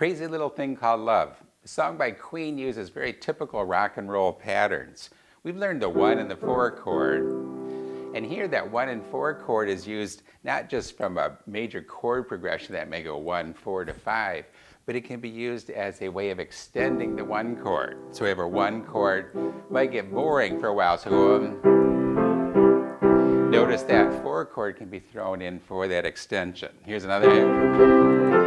Crazy Little Thing Called Love. A song by Queen uses very typical rock and roll patterns. We've learned the 1 and the 4 chord. And here that 1 and 4 chord is used not just from a major chord progression that may go 1, 4 to 5, but it can be used as a way of extending the 1 chord. So we have our 1 chord, might get boring for a while, so go notice that 4 chord can be thrown in for that extension. Here's another.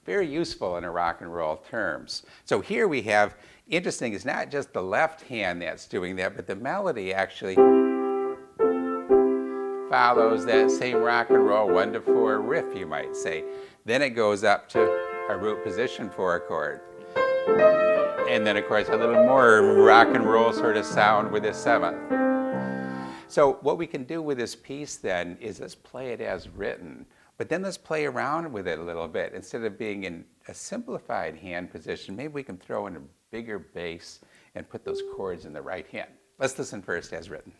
Very useful in a rock and roll terms. So here we have, interesting, it's not just the left hand that's doing that, but the melody actually follows that same rock and roll 1 to 4 riff, you might say. Then it goes up to a root position 4 chord. And then, of course, a little more rock and roll sort of sound with the 7th. So what we can do with this piece then is let's play it as written. But then let's play around with it a little bit. Instead of being in a simplified hand position, maybe we can throw in a bigger bass and put those chords in the right hand. Let's listen first as written.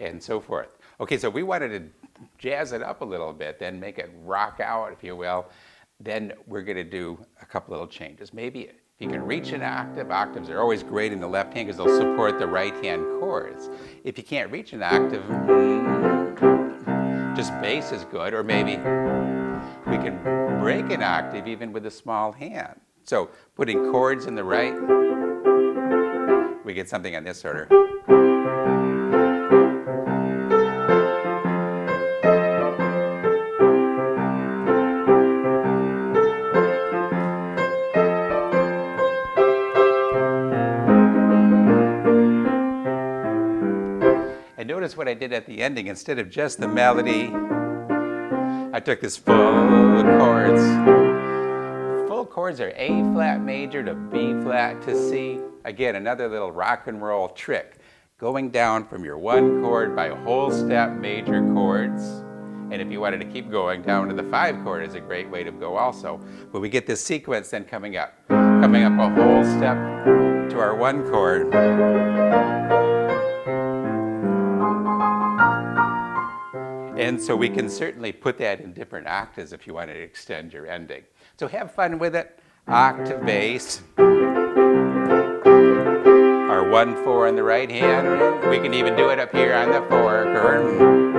And so forth. Okay, so we wanted to jazz it up a little bit, then make it rock out, if you will. Then we're going to do a couple little changes. Maybe if you can reach an octave, octaves are always great in the left hand because they'll support the right hand chords. If you can't reach an octave, just bass is good, or maybe we can break an octave even with a small hand. So putting chords in the right, we get something on this order. And notice what I did at the ending. Instead of just the melody, I took this full chords. Full chords are A flat major to B flat to C. Again, another little rock and roll trick. Going down from your 1 chord by a whole step major chords. And if you wanted to keep going, down to the 5 chord is a great way to go also. But we get this sequence then coming up a whole step to our 1 chord. And so we can certainly put that in different octaves if you wanted to extend your ending. So have fun with it. Octave bass. Our 1, 4 on the right hand. We can even do it up here on the 4 chord.